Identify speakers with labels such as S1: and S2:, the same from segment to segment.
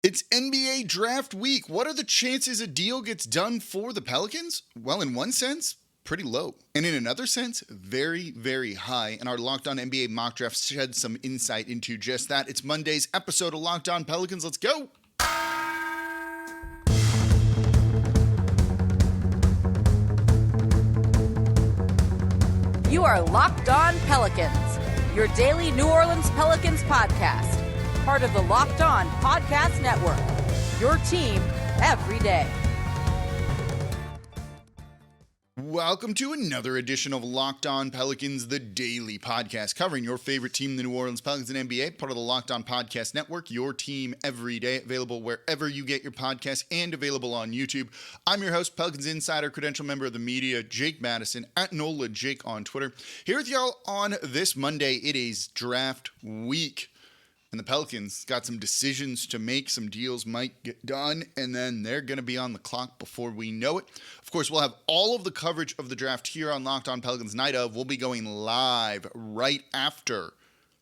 S1: It's NBA draft week. What are the chances a deal gets done for the Pelicans? Well, in one sense, pretty low. And in another sense, very, very high. And our Locked On NBA mock draft shed some insight into just that. It's Monday's episode of Locked On Pelicans. Let's go.
S2: You are Locked On Pelicans, your daily New Orleans Pelicans podcast. Part of the Locked On Podcast Network, your team every day.
S1: Welcome to another edition of Locked On Pelicans, the daily podcast covering your favorite team, the New Orleans Pelicans and NBA, part of the Locked On Podcast Network, your team every day, available wherever you get your podcasts and available on YouTube. I'm your host, Pelicans Insider, credential member of the media, Jake Madison, at NOLA Jake on Twitter. Here with y'all on this Monday. It is draft week. And the Pelicans got some decisions to make. Some deals might get done, and then they're going to be on the clock before we know it. Of course, we'll have all of the coverage of the draft here on Locked On Pelicans Night Of. We'll be going live right after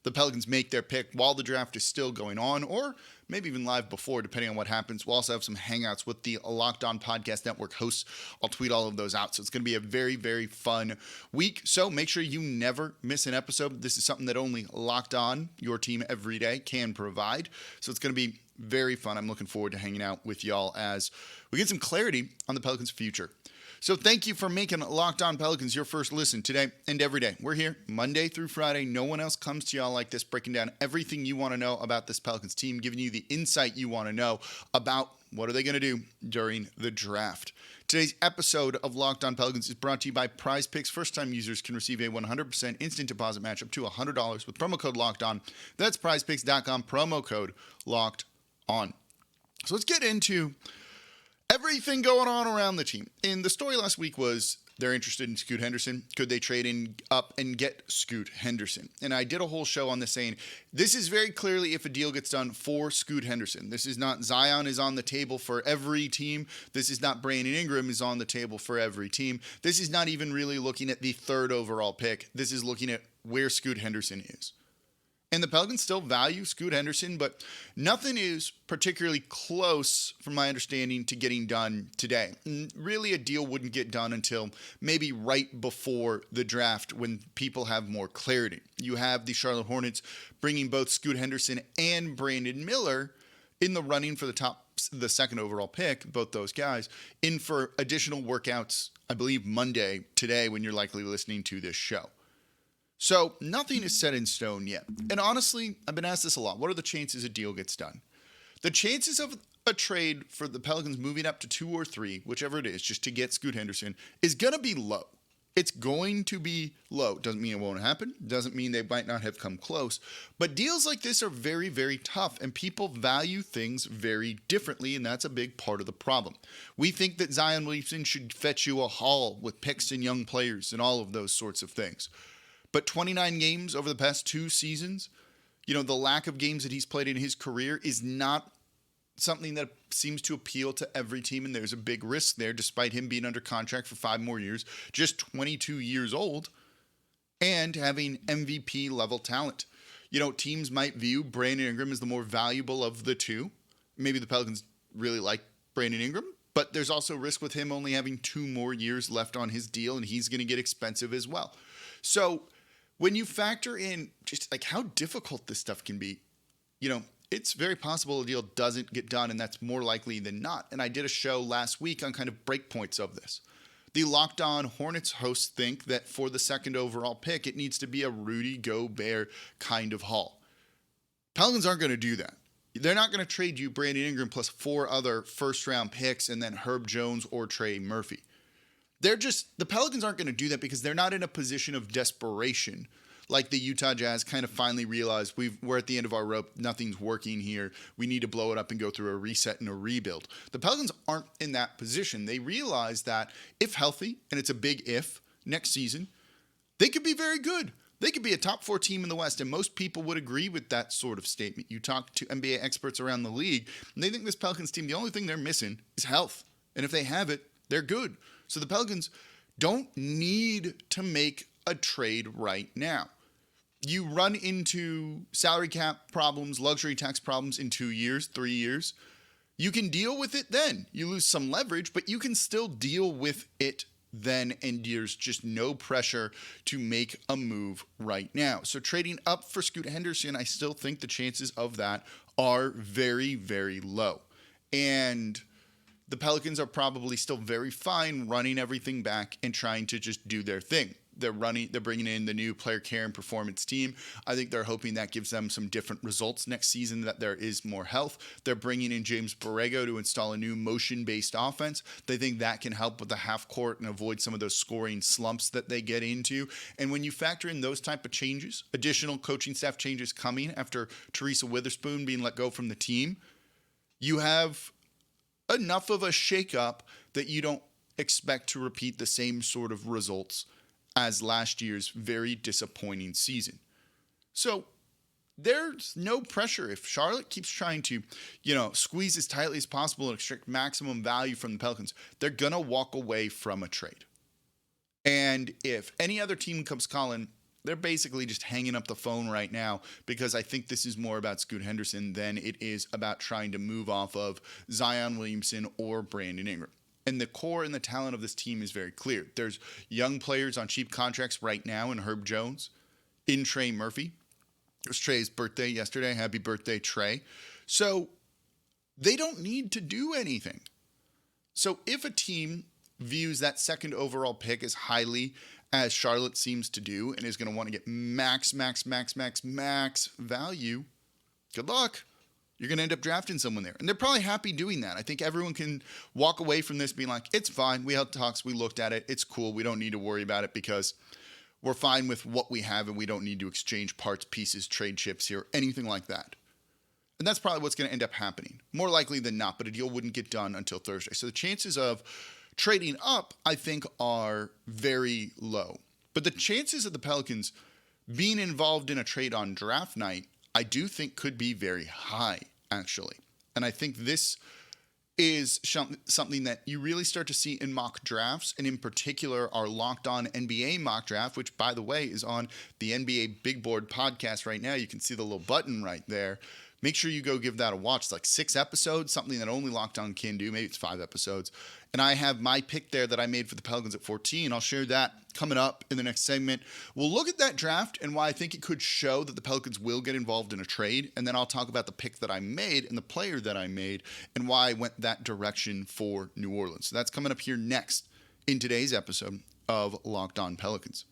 S1: the Pelicans make their pick while the draft is still going on, or maybe even live before, depending on what happens. We'll also have some hangouts with the Locked On Podcast Network hosts. I'll tweet all of those out. So it's going to be a very, very fun week. So make sure you never miss an episode. This is something that only Locked On, your team every day, can provide. So it's going to be very fun. I'm looking forward to hanging out with y'all as we get some clarity on the Pelicans' future. So thank you for making Locked On Pelicans your first listen today and every day. We're here Monday through Friday. No one else comes to y'all like this, breaking down everything you want to know about this Pelicans team, giving you the insight you want to know about what are they going to do during the draft. Today's episode of Locked On Pelicans is brought to you by PrizePicks. First-time users can receive a 100% instant deposit match up to $100 with promo code Locked On. That's PrizePicks.com, promo code Locked On. So let's get into everything going on around the team. And the story last week was they're interested in Scoot Henderson. Could they trade up and get Scoot Henderson? And I did a whole show on this saying, this is very clearly if a deal gets done for Scoot Henderson. This is not Zion is on the table for every team. This is not Brandon Ingram is on the table for every team. This is not even really looking at the third overall pick. This is looking at where Scoot Henderson is. And the Pelicans still value Scoot Henderson, but nothing is particularly close, from my understanding, to getting done today. And really, a deal wouldn't get done until maybe right before the draft when people have more clarity. You have the Charlotte Hornets bringing both Scoot Henderson and Brandon Miller in the running for the second overall pick, both those guys, in for additional workouts, I believe Monday, today, when you're likely listening to this show. So nothing is set in stone yet. And honestly, I've been asked this a lot. What are the chances a deal gets done? The chances of a trade for the Pelicans moving up to 2 or 3, whichever it is, just to get Scoot Henderson, is going to be low. It's going to be low. Doesn't mean it won't happen. Doesn't mean they might not have come close. But deals like this are very, very tough, and people value things very differently, and that's a big part of the problem. We think that Zion Williamson should fetch you a haul with picks and young players and all of those sorts of things. But 29 games over the past 2 seasons, the lack of games that he's played in his career is not something that seems to appeal to every team, and there's a big risk there, despite him being under contract for 5 more years, just 22 years old, and having MVP-level talent. Teams might view Brandon Ingram as the more valuable of the two. Maybe the Pelicans really like Brandon Ingram, but there's also risk with him only having 2 more years left on his deal, and he's going to get expensive as well. So when you factor in just like how difficult this stuff can be, it's very possible a deal doesn't get done, and that's more likely than not. And I did a show last week on kind of breakpoints of this. The Locked On Hornets hosts think that for the second overall pick, it needs to be a Rudy Gobert kind of haul. Pelicans aren't going to do that. They're not going to trade you Brandon Ingram plus 4 other first-round picks and then Herb Jones or Trey Murphy. The Pelicans aren't going to do that because they're not in a position of desperation like the Utah Jazz kind of finally realized we're at the end of our rope. Nothing's working here. We need to blow it up and go through a reset and a rebuild. The Pelicans aren't in that position. They realize that if healthy, and it's a big if, next season, they could be very good. They could be a top 4 team in the West, and most people would agree with that sort of statement. You talk to NBA experts around the league, and they think this Pelicans team, the only thing they're missing is health. And if they have it, they're good. So the Pelicans don't need to make a trade right now. You run into salary cap problems, luxury tax problems in 2 years, 3 years. You can deal with it then. You lose some leverage, but you can still deal with it then, and there's just no pressure to make a move right now. So trading up for Scoot Henderson, I still think the chances of that are very, very low. And the Pelicans are probably still very fine running everything back and trying to just do their thing. They're bringing in the new player care and performance team. I think they're hoping that gives them some different results next season, that there is more health. They're bringing in James Borrego to install a new motion-based offense. They think that can help with the half court and avoid some of those scoring slumps that they get into. And when you factor in those type of changes, additional coaching staff changes coming after Teresa Witherspoon being let go from the team, you have enough of a shakeup that you don't expect to repeat the same sort of results as last year's very disappointing season. So there's no pressure. If Charlotte keeps trying to, squeeze as tightly as possible and extract maximum value from the Pelicans, they're going to walk away from a trade. And if any other team comes calling, they're basically just hanging up the phone right now, because I think this is more about Scoot Henderson than it is about trying to move off of Zion Williamson or Brandon Ingram. And the core and the talent of this team is very clear. There's young players on cheap contracts right now in Herb Jones, in Trey Murphy. It was Trey's birthday yesterday. Happy birthday, Trey. So they don't need to do anything. So if a team views that second overall pick as highly as Charlotte seems to do and is going to want to get max value, good luck. You're going to end up drafting someone there. And they're probably happy doing that. I think everyone can walk away from this being like, it's fine. We had talks. We looked at it. It's cool. We don't need to worry about it because we're fine with what we have and we don't need to exchange parts, pieces, trade chips here, anything like that. And that's probably what's going to end up happening. More likely than not, but a deal wouldn't get done until Thursday. So the chances of trading up, I think, are very low. But the chances of the Pelicans being involved in a trade on draft night, I do think could be very high, actually. And I think this is something that you really start to see in mock drafts, and in particular our Locked On NBA mock draft, which, by the way, is on the NBA Big Board podcast right now. You can see the little button right there. Make sure you go give that a watch. It's like 6 episodes, something that only Locked On can do. Maybe it's 5 episodes. And I have my pick there that I made for the Pelicans at 14. I'll share that coming up in the next segment. We'll look at that draft and why I think it could show that the Pelicans will get involved in a trade. And then I'll talk about the pick that I made and the player that I made and why I went that direction for New Orleans. So that's coming up here next in today's episode of Locked On Pelicans.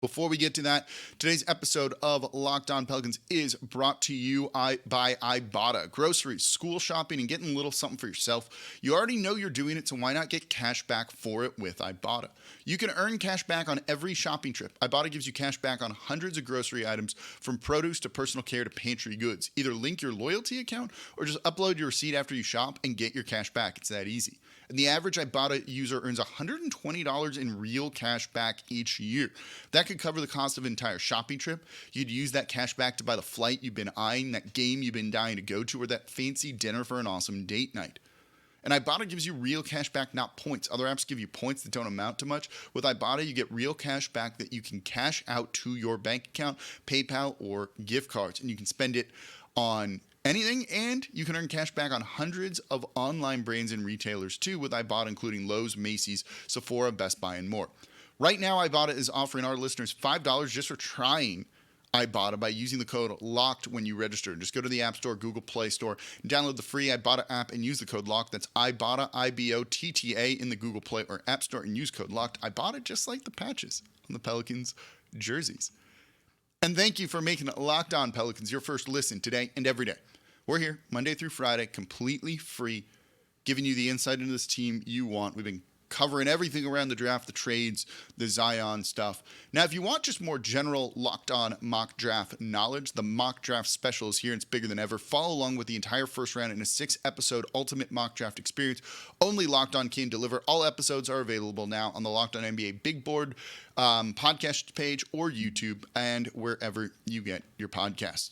S1: Before we get to that, today's episode of Locked On Pelicans is brought to you by Ibotta. Groceries, school shopping, and getting a little something for yourself. You already know you're doing it, so why not get cash back for it with Ibotta? You can earn cash back on every shopping trip. Ibotta gives you cash back on hundreds of grocery items, from produce to personal care to pantry goods. Either link your loyalty account or just upload your receipt after you shop and get your cash back. It's that easy. And the average Ibotta user earns $120 in real cash back each year. That could cover the cost of an entire shopping trip. You'd use that cash back to buy the flight you've been eyeing, that game you've been dying to go to, or that fancy dinner for an awesome date night. And Ibotta gives you real cash back, not points. Other apps give you points that don't amount to much. With Ibotta, you get real cash back that you can cash out to your bank account, PayPal, or gift cards. And you can spend it on anything, and you can earn cash back on hundreds of online brands and retailers too with Ibotta, including Lowe's, Macy's, Sephora, Best Buy, and more. Right now, Ibotta is offering our listeners $5 just for trying Ibotta by using the code LOCKED when you register. Just go to the App Store, Google Play Store, and download the free Ibotta app and use the code LOCKED. That's Ibotta, I-B-O-T-T-A, in the Google Play or App Store, and use code LOCKED. Ibotta, just like the patches on the Pelicans jerseys. And thank you for making Locked On Pelicans your first listen today and every day. We're here Monday through Friday, completely free, giving you the insight into this team you want. We've been covering everything around the draft, the trades, the Zion stuff. Now, if you want just more general Locked On mock draft knowledge, the mock draft special is here and it's bigger than ever. Follow along with the entire first round in a 6-episode ultimate mock draft experience. Only Locked On can deliver. All episodes are available now on the Locked On NBA Big Board podcast page or YouTube and wherever you get your podcasts.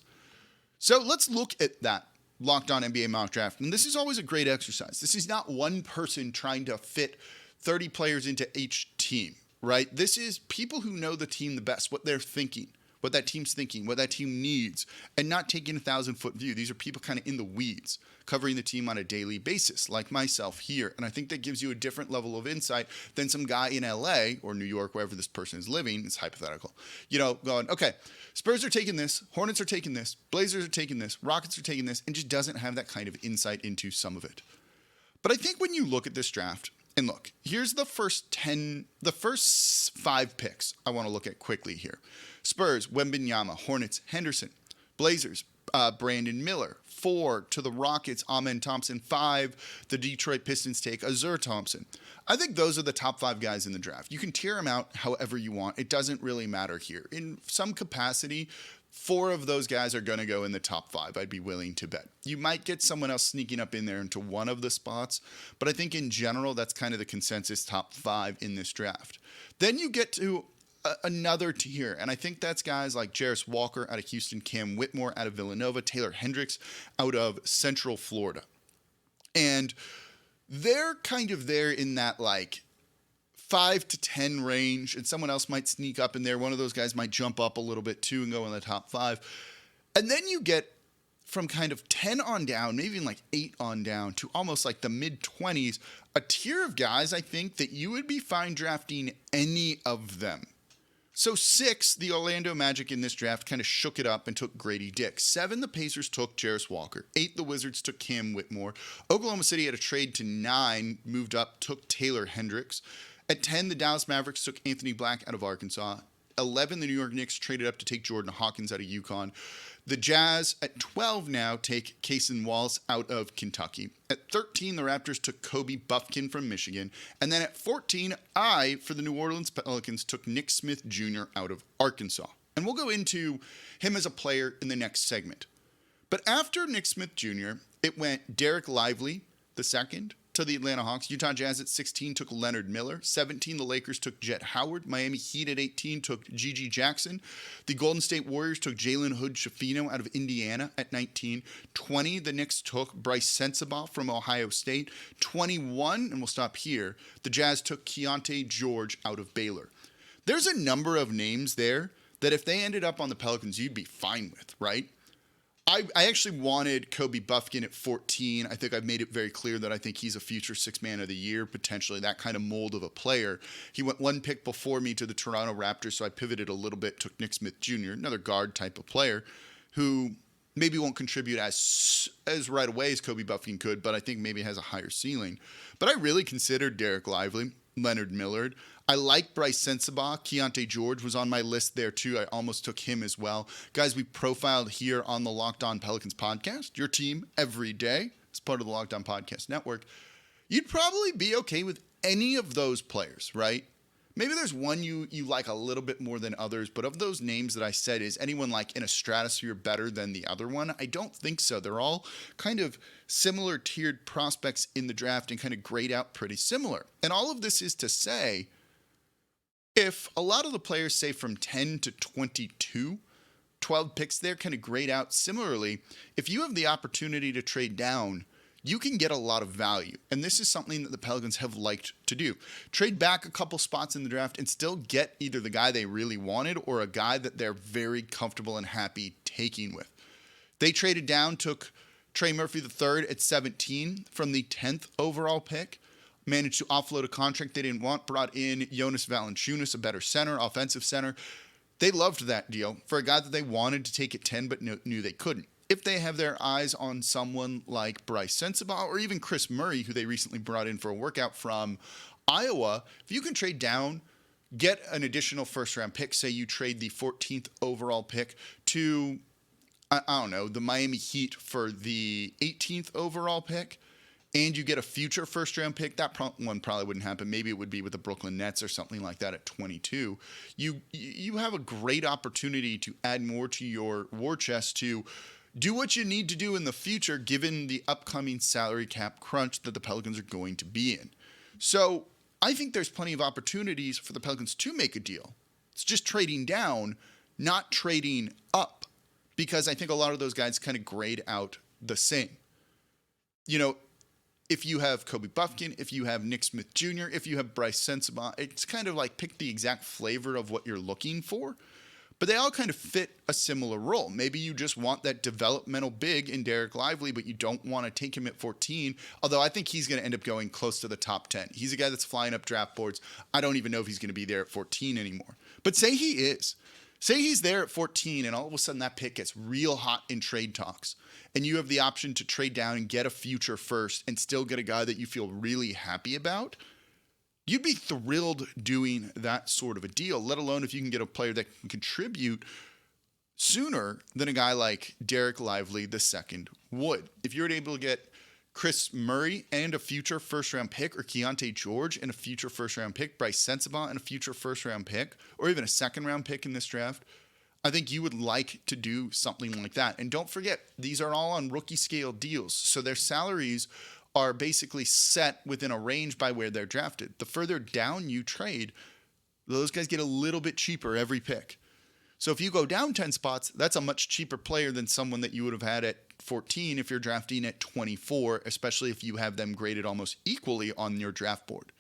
S1: So let's look at that Locked On NBA mock draft. And this is always a great exercise. This is not one person trying to fit 30 players into each team, right? This is people who know the team the best, what they're thinking, what that team's thinking, what that team needs, and not taking a 1,000-foot view. These are people kind of in the weeds, covering the team on a daily basis, like myself here. And I think that gives you a different level of insight than some guy in LA or New York, wherever this person is living. It's hypothetical. Going, okay, Spurs are taking this, Hornets are taking this, Blazers are taking this, Rockets are taking this, and just doesn't have that kind of insight into some of it. But I think when you look at this draft, and look, here's the first 5 picks I want to look at quickly here. Spurs, Wembanyama. Hornets, Henderson. Blazers, Brandon Miller. 4 to the Rockets, Amen Thompson. 5, the Detroit Pistons take Azur Thompson. I think those are the top 5 guys in the draft. You can tier them out however you want. It doesn't really matter here. In some capacity, 4 of those guys are going to go in the top 5, I'd be willing to bet. You might get someone else sneaking up in there into one of the spots, but I think in general, that's kind of the consensus top 5 in this draft. Then you get to another tier, and I think that's guys like Jarris Walker out of Houston, Cam Whitmore out of Villanova, Taylor Hendricks out of Central Florida. And they're kind of there in that 5 to 10 range, and someone else might sneak up in there. One of those guys might jump up a little bit too and go in the top 5. And then you get from kind of 10 on down, maybe even 8 on down, to almost the mid-20s, a tier of guys I think that you would be fine drafting any of them. So 6, the Orlando Magic in this draft kind of shook it up and took Grady Dick. 7, the Pacers took Jarris Walker. 8, the Wizards took Cam Whitmore. Oklahoma City had a trade to 9, moved up, took Taylor Hendricks. At 10, the Dallas Mavericks took Anthony Black out of Arkansas. 11, the New York Knicks traded up to take Jordan Hawkins out of UConn. The Jazz at 12 now take Cason Wallace out of Kentucky. At 13, the Raptors took Kobe Buffkin from Michigan. And then at 14, for the New Orleans Pelicans, took Nick Smith Jr. out of Arkansas. And we'll go into him as a player in the next segment. But after Nick Smith Jr., it went Derek Lively, the second, to the Atlanta Hawks. Utah Jazz at 16 took Leonard Miller. 17, the Lakers took Jet Howard. Miami Heat at 18 took Gigi Jackson. The Golden State Warriors took Jalen Hood-Schifino out of Indiana at 19. 20, the Knicks took Bryce Sensabaugh from Ohio State. 21, and we'll stop here, the Jazz took Keontae George out of Baylor. There's a number of names there that if they ended up on the Pelicans, you'd be fine with, right? I actually wanted Kobe Buffkin at 14. I think I've made it very clear that I think he's a future Sixth Man of the Year, potentially that kind of mold of a player. He went 1 pick before me to the Toronto Raptors, so I pivoted a little bit, took Nick Smith Jr., another guard type of player who maybe won't contribute as right away as Kobe Buffkin could, but I think maybe has a higher ceiling. But I really considered Derek Lively, Leonard Millard. I like Bryce Sensabaugh. Keontae George was on my list there too. I almost took him as well. Guys, we profiled here on the Locked On Pelicans podcast, your team every day as part of the Locked On Podcast Network. You'd probably be okay with any of those players, right? Maybe there's one you like a little bit more than others, but of those names that I said, is anyone in a stratosphere better than the other one? I don't think so. They're all kind of similar tiered prospects in the draft and kind of grade out pretty similar. And all of this is to say, if a lot of the players say from 10 to 22, 12 picks there kind of grade out similarly, if you have the opportunity to trade down, you can get a lot of value. And this is something that the Pelicans have liked to do. Trade back a couple spots in the draft and still get either the guy they really wanted or a guy that they're very comfortable and happy taking with. They traded down, took Trey Murphy III at 17 from the 10th overall pick. Managed to offload a contract they didn't want, brought in Jonas Valanciunas, a better center, offensive center. They loved that deal for a guy that they wanted to take at 10 but knew they couldn't. If they have their eyes on someone like Bryce Sensabaugh or even Chris Murray, who they recently brought in for a workout from Iowa, if you can trade down, get an additional first-round pick, say you trade the 14th overall pick to, I don't know, the Miami Heat for the 18th overall pick, and you get a future first-round pick, that one probably wouldn't happen. Maybe it would be with the Brooklyn Nets or something like that at 22. You have a great opportunity to add more to your war chest to do what you need to do in the future, given the upcoming salary cap crunch that the Pelicans are going to be in. So I think there's plenty of opportunities for the Pelicans to make a deal. It's just trading down, not trading up, because I think a lot of those guys kind of grade out the same. If you have Kobe Buffkin, if you have Nick Smith Jr., if you have Bryce Sensabaugh, it's kind of like pick the exact flavor of what you're looking for. but they all kind of fit a similar role. Maybe you just want that developmental big in Derek Lively, but you don't want to take him at 14, although I think he's going to end up going close to the top 10. He's a guy that's flying up draft boards. I don't even know if he's going to be there at 14 anymore. But say he is. Say he's there at 14 and all of a sudden that pick gets real hot in trade talks and you have the option to trade down and get a future first and still get a guy that you feel really happy about. You'd be thrilled doing that sort of a deal, let alone if you can get a player that can contribute sooner than a guy like Derek Lively II would. If you're able to get Chris Murray and a future first-round pick, or Keontae George and a future first-round pick, Bryce Sensabaugh and a future first-round pick, or even a second-round pick in this draft, I think you would like to do something like that. And don't forget, these are all on rookie-scale deals, so their salaries are basically set within a range by where they're drafted. The further down you trade, those guys get a little bit cheaper every pick. So if you go down 10 spots, that's a much cheaper player than someone that you would have had at 14 if you're drafting at 24, especially if you have them graded almost equally on your draft board.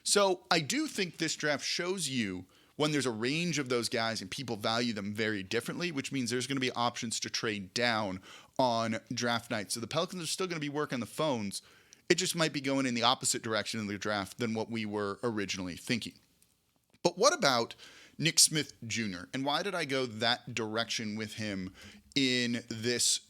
S1: So I do think this draft shows you when there's a range of those guys and people value them very differently, which means there's going to be options to trade down on draft night. So the Pelicans are still going to be working the phones. It just might be going in the opposite direction in the draft than what we were originally thinking. But what about Nick Smith Jr.? And why did I go that direction with him in this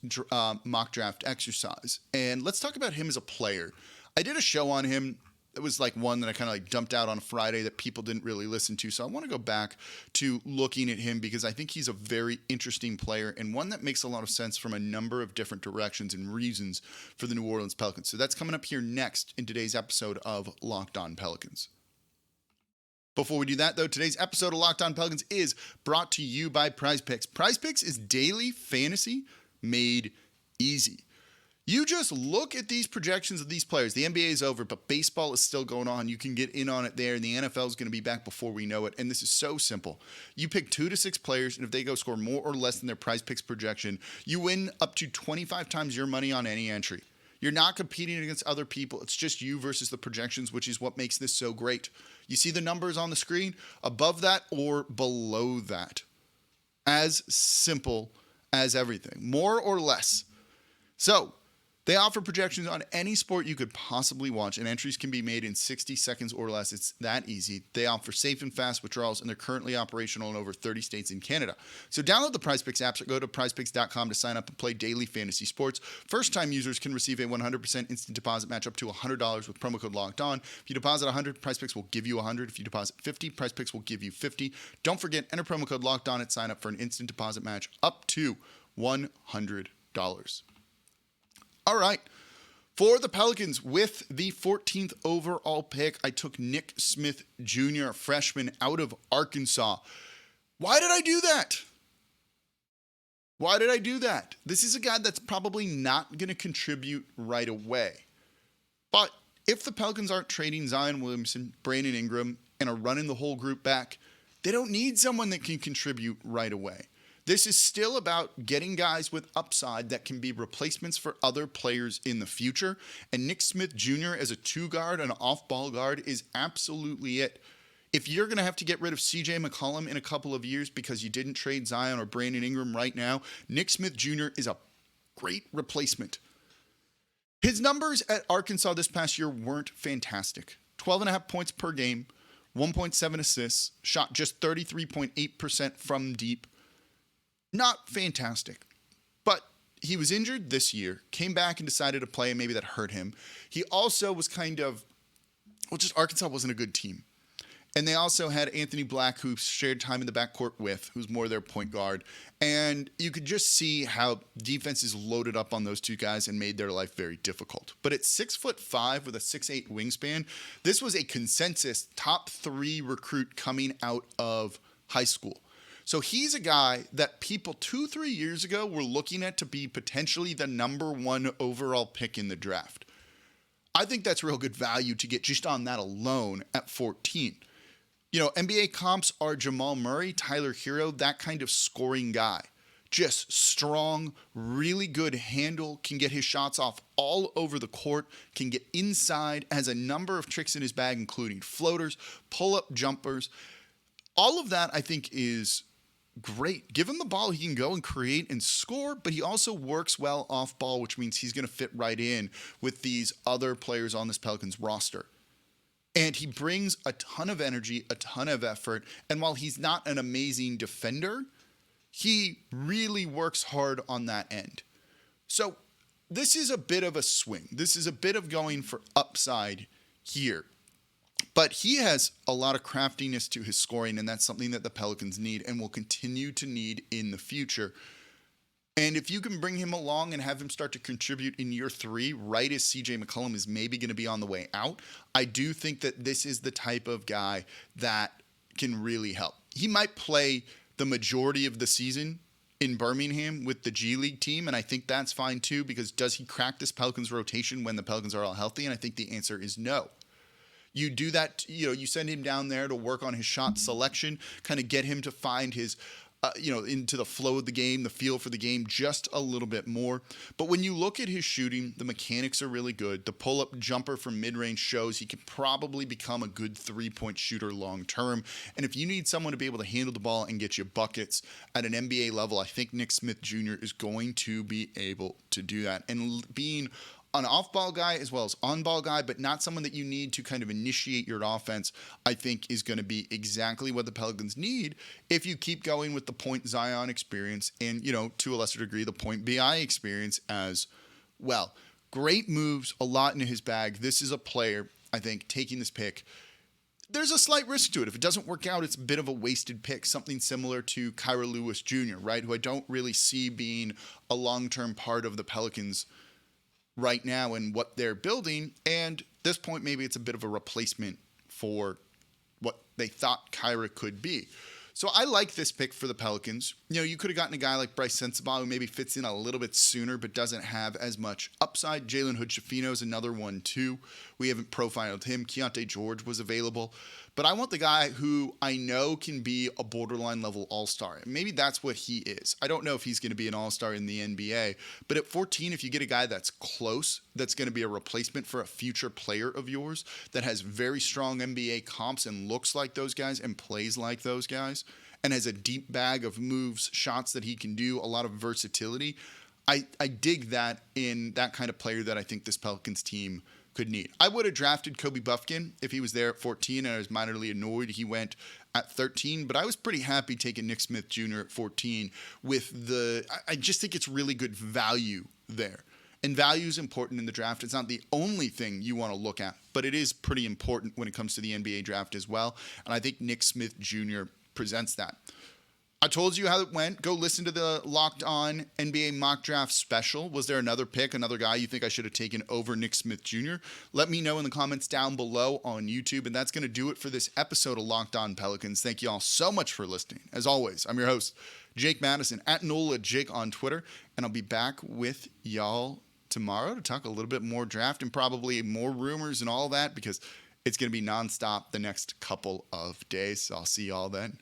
S1: mock draft exercise? And let's talk about him as a player. I did a show on him. It was like one that I kind of like dumped out on a Friday that people didn't really listen to. So I want to go back to looking at him because I think he's a very interesting player and one that makes a lot of sense from a number of different directions and reasons for the New Orleans Pelicans. So that's coming up here next in today's episode of Locked On Pelicans. Before we do that, though, today's episode of Locked On Pelicans is brought to you by PrizePicks. PrizePicks is daily fantasy made easy. You just look at these projections of these players. The NBA is over, but baseball is still going on. You can get in on it there, and the NFL is going to be back before we know it. And this is so simple. You pick 2 to 6 players, and if they go score more or less than their PrizePicks projection, you win up to 25 times your money on any entry. You're not competing against other people. It's just you versus the projections, which is what makes this so great. You see the numbers on the screen above that or below that. As simple as everything. More or less. So, they offer projections on any sport you could possibly watch, and entries can be made in 60 seconds or less. It's that easy. They offer safe and fast withdrawals, and they're currently operational in over 30 states in Canada. So download the PrizePicks app or go to prizepicks.com to sign up and play daily fantasy sports. First-time users can receive a 100% instant deposit match up to $100 with promo code LOCKEDON. If you deposit $100, PrizePicks will give you $100. If you deposit $50, PrizePicks will give you $50. Don't forget, enter promo code LOCKEDON at sign up for an instant deposit match up to $100. All right, for the Pelicans, with the 14th overall pick, I took Nick Smith Jr., a freshman out of Arkansas. Why did I do that? Why did I do that? This is a guy that's probably not going to contribute right away. But if the Pelicans aren't trading Zion Williamson, Brandon Ingram, and are running the whole group back, they don't need someone that can contribute right away. This is still about getting guys with upside that can be replacements for other players in the future. And Nick Smith Jr. as a 2-guard, an off-ball guard, is absolutely it. If you're going to have to get rid of CJ McCollum in a couple of years because you didn't trade Zion or Brandon Ingram right now, Nick Smith Jr. is a great replacement. His numbers at Arkansas this past year weren't fantastic. 12.5 points per game, 1.7 assists, shot just 33.8% from deep. Not fantastic, but he was injured this year, came back and decided to play, and maybe that hurt him. He also was just Arkansas wasn't a good team. And they also had Anthony Black, who shared time in the backcourt with, who's more their point guard. And you could just see how defenses loaded up on those two guys and made their life very difficult. But at 6'5" with a 6'8" wingspan, this was a consensus top 3 recruit coming out of high school. So he's a guy that people 2-3 years ago were looking at to be potentially the number 1 overall pick in the draft. I think that's real good value to get just on that alone at 14. You know, NBA comps are Jamal Murray, Tyler Hero, that kind of scoring guy. Just strong, really good handle, can get his shots off all over the court, can get inside, has a number of tricks in his bag, including floaters, pull-up jumpers. All of that, I think, is great. Give him the ball, he can go and create and score, but he also works well off ball, which means he's going to fit right in with these other players on this Pelicans roster. And he brings a ton of energy, a ton of effort. And while he's not an amazing defender, he really works hard on that end. So this is a bit of a swing. This is a bit of going for upside here. But he has a lot of craftiness to his scoring, and that's something that the Pelicans need and will continue to need in the future. And if you can bring him along and have him start to contribute in year 3, right as CJ McCollum is maybe going to be on the way out, I do think that this is the type of guy that can really help. He might play the majority of the season in Birmingham with the G League team, and I think that's fine too, because does he crack this Pelicans rotation when the Pelicans are all healthy? And I think the answer is no. You do that, you send him down there to work on his shot selection, kind of get him to find his into the flow of the game, the feel for the game just a little bit more. But when you look at his shooting, the mechanics are really good. The pull-up jumper from mid-range shows he can probably become a good three-point shooter long-term. And if you need someone to be able to handle the ball and get you buckets at an NBA level, I think Nick Smith Jr. is going to be able to do that. And being an off-ball guy as well as on-ball guy, but not someone that you need to kind of initiate your offense, I think is going to be exactly what the Pelicans need if you keep going with the point Zion experience and, to a lesser degree, the point BI experience as well. Great moves, a lot in his bag. This is a player, I think, taking this pick. There's a slight risk to it. If it doesn't work out, it's a bit of a wasted pick, something similar to Kyra Lewis Jr., right, who I don't really see being a long-term part of the Pelicans right now and what they're building. And at this point, maybe it's a bit of a replacement for what they thought Kyra could be. So I like this pick for the Pelicans. You could have gotten a guy like Bryce Sensabaugh who maybe fits in a little bit sooner but doesn't have as much upside. Jalen Hood-Schifino is another one too. We haven't profiled him. Keontae George was available. But I want the guy who I know can be a borderline level all-star. And maybe that's what he is. I don't know if he's going to be an all-star in the NBA. But at 14, if you get a guy that's close, that's going to be a replacement for a future player of yours that has very strong NBA comps and looks like those guys and plays like those guys and has a deep bag of moves, shots that he can do, a lot of versatility, I dig that in that kind of player that I think this Pelicans team could need. I would have drafted Kobe Buffkin if he was there at 14, and I was minorly annoyed he went at 13, but I was pretty happy taking Nick Smith Jr. at 14 I just think it's really good value there. And value is important in the draft. It's not the only thing you want to look at, but it is pretty important when it comes to the NBA draft as well. And I think Nick Smith Jr. presents that. I told you how it went. Go listen to the Locked On NBA Mock Draft special. Was there another pick, another guy you think I should have taken over Nick Smith Jr.? Let me know in the comments down below on YouTube. And that's going to do it for this episode of Locked On Pelicans. Thank you all so much for listening. As always, I'm your host, Jake Madison, at NolaJake on Twitter. And I'll be back with y'all tomorrow to talk a little bit more draft and probably more rumors and all that, because it's going to be nonstop the next couple of days. So I'll see y'all then.